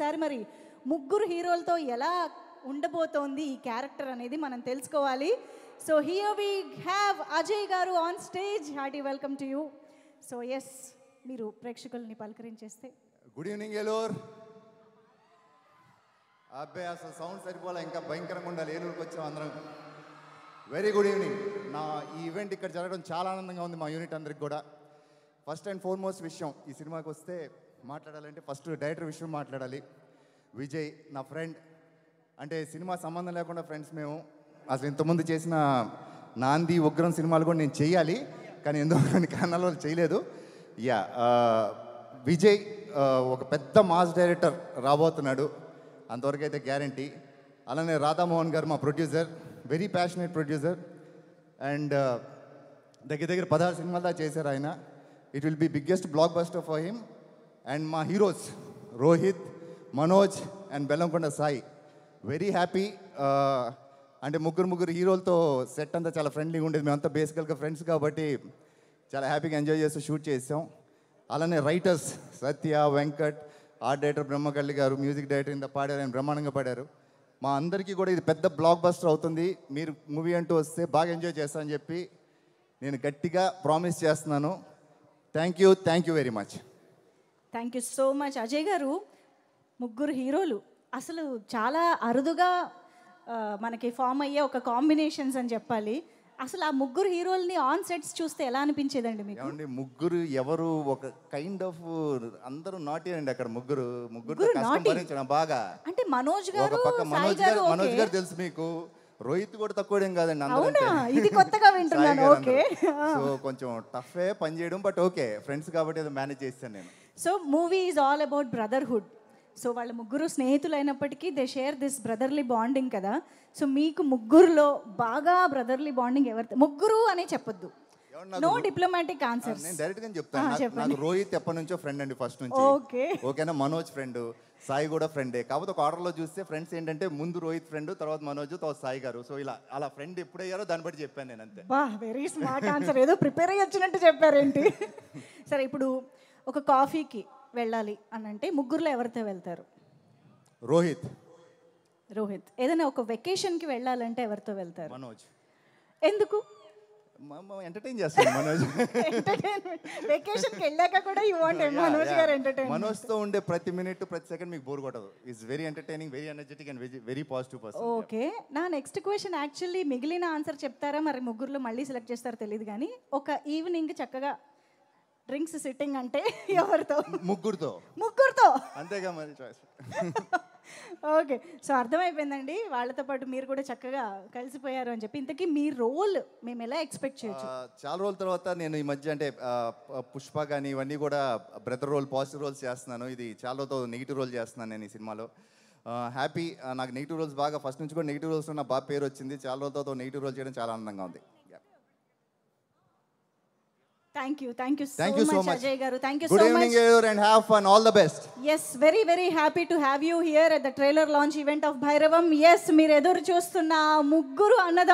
ఈసారి మరి ముగ్గురు హీరోలతో ఎలా ఉండబోతోంది ఈ క్యారెక్టర్ అనేది మనం తెలుసుకోవాలి. So here we have Ajay గారు on stage. Hearty welcome to you. So yes, మీరు ప్రేక్షకుల్ని పలకరించేస్తే. Good evening Eluru. అబ్బాయి అసలు సౌండ్ సరిపోలే, ఇంకా భయంకరంగా ఉండాలి. ఏలూరుకి వచ్చాం అందరం. Very good evening. నా ఈ ఈవెంట్ ఇక్కడ జరగడం చాలా ఆనందంగా ఉంది మా యూనిట్ అందరికి కూడా. ఫస్ట్ అండ్ ఫార్మోస్ట్ విషయం, ఈ సినిమాకి వస్తే మాట్లాడాలంటే ఫస్ట్ డైరెక్టర్ విషయం మాట్లాడాలి. విజయ్ నా ఫ్రెండ్, అంటే సినిమా సంబంధం లేకుండా ఫ్రెండ్స్ మేము. అసలు ఇంతకుముందు చేసిన నాంది, ఉగ్రం సినిమాలు కూడా నేను చేయాలి, కానీ ఎందుకు కొన్ని కారణాల వల్ల చేయలేదు. యా, విజయ్ ఒక పెద్ద మాస్ డైరెక్టర్ రాబోతున్నాడు, అంతవరకు అయితే గ్యారంటీ. అలానే రాధామోహన్ గారు మా producer, very passionate producer. And దగ్గర దగ్గర 16 సినిమాలు దా చేశారు ఆయన. It will be biggest blockbuster for him. And మా heroes Rohit, Manoj and Bellamkonda Sai. Very happy. అంటే ముగ్గురు హీరోలతో సెట్ అంతా చాలా ఫ్రెండ్లీగా ఉండేది. మేమంతా బేసికల్గా ఫ్రెండ్స్ కాబట్టి చాలా హ్యాపీగా ఎంజాయ్ చేస్తూ షూట్ చేసాం. అలానే రైటర్స్ సత్య, వెంకట్, ఆర్ట్ డైరెక్టర్ బ్రహ్మకల్లి గారు, మ్యూజిక్ డైరెక్టర్ ఇంత పాడారు, ఆయన బ్రహ్మాండంగా పాడారు. మా అందరికీ కూడా ఇది పెద్ద బ్లాక్ బస్టర్ అవుతుంది. మీరు మూవీ అంటూ వస్తే బాగా ఎంజాయ్ చేస్తానని చెప్పి నేను గట్టిగా ప్రామిస్ చేస్తున్నాను. Thank you very much. Thank you so much Ajay గారు. ముగ్గురు హీరోలు అసలు చాలా అరుదుగా మనకి ఫామ్ అయ్యే ఒక కాంబినేషన్స్ అని చెప్పాలి. అసలు ఆ ముగ్గురు హీరోల్ని ఆన్ సెట్స్ చూస్తే ఎలా అనిపించేదండి మీకు? ఏమండి, ముగ్గురు ఎవరు ఒక కైండ్ ఆఫ్ అందరూ నాటి అండి అక్కడ. ముగ్గురు భరించడం బాగా. అంటే మనోజ్ గారు, ఒక పక్క మనోజ్ గారు తెలుసు మీకు, రోహిత్ కూడా తక్కువేం కాదండి. అవునా, ఇది కొత్తగా వింటున్నాను. ఓకే, సో కొంచెం టఫే పని చేయడం, బట్ ఓకే ఫ్రెండ్స్ కాబట్టి ఏదో మేనేజ్ చేస్తాను నేను. So movie is all about brotherhood. So వాళ్ళ ముగ్గురు స్నేహితులు అయినప్పటికీ they share this brotherly bonding కదా. సో మీకు ముగ్గురులో బాగా బ్రదర్లీ బాండింగ్ ఎవరితో? ముగ్గురు అనే చెప్పొద్దు, నో డిప్లొమాటిక్ ఆన్సర్స్. నేను డైరెక్ట్ గా చెప్తాను. నాకు రోహిత్ ఎప్పటి నుంచో ఫ్రెండ్ అండి, ఫస్ట్ నుంచి. ఓకేనా, మనోజ్ ఫ్రెండ్, సాయి కూడా ఫ్రెండే. కాకపోతే ఒక ఆర్డర్లో చూస్తే ఫ్రెండ్స్ ఏంటంటే ముందు రోహిత్ ఫ్రెండ్, తర్వాత మనోజ్, తర్వాత సాయి గారు. సో అలా ఫ్రెండ్ ఎప్పుడయ్యారో దాన్ని బట్టి చెప్పాను నేను, అంతే. బా, వెరీ స్మార్ట్ ఆన్సర్. ఏదో ప్రిపేర్ అయ్యి వచ్చినట్టు చెప్పారేంటి? సరే, ఇప్పుడు ఒక కాఫీకి వెళ్ళాలి అని అంటే ముగ్గురులో ఎవరితో వెళ్తారు? రోహిత్. ఏదైనా ఒక వెకేషన్కి వెళ్ళాలంటే ఎవరితో వెళ్తారు? మనోజ్. ఎందుకు? ఎంటర్టైన్ చేస్తాను మనోజ్. వెకేషన్కి వెళ్ళాక కూడా యు వాంట్ మనోజ్ గారు ఎంటర్టైన్. మనోజ్తో ఉండే ప్రతి మినిట్, ప్రతి సెకండ్ మీకు బోర్ కొట్టదు. Is very entertaining, very energetic and very positive person. Okay, నా నెక్స్ట్ క్వశ్చన్ యాక్చువల్లీ మిగిలిన ఆన్సర్ చెప్తారా మరి ముగ్గురులో మళ్ళీ సెలెక్ట్ చేస్తారో తెలియదు, కానీ ఒక ఈవినింగ్ చక్కగా డ్రింక్స్ సిట్టింగ్ అంటే ఎవరితో? ముగ్గురుతో అంతేగా మరి చాయిస్. Okay, so అర్థమైపోయిందండి. వాళ్ళతో పాటు మీరు కూడా చక్కగా కలిసిపోయారు అని చెప్పి. ఇంతకీ మీ రోల్ మేము ఎలా ఎక్స్పెక్ట్ చేయొచ్చు? చాలా రోజుల తర్వాత నేను ఈ మధ్య అంటే పుష్ప కానీ ఇవన్నీ కూడా బ్రదర్ రోల్, పాజిటివ్ రోల్స్ చేస్తున్నాను. ఇది చాలా రోజుతో నెగిటివ్ రోల్ చేస్తున్నాను నేను ఈ సినిమాలో. హ్యాపీ. నాకు నెగిటివ్ రోల్స్ బాగా ఫస్ట్ నుంచి కూడా నెగిటివ్ రోల్స్ నా బాగా పేరు వచ్చింది. చాలా రోజులతో నెగిటివ్ రోల్ చేయడం చాలా ఆనందంగా ఉంది. Thank you so much Ajay garu. Thank you so much. Good evening everyone and have fun. All the best. Yes, very happy to have you here at the trailer launch event of Bhairavam. Yes, meer eduru chustunna mugguru annada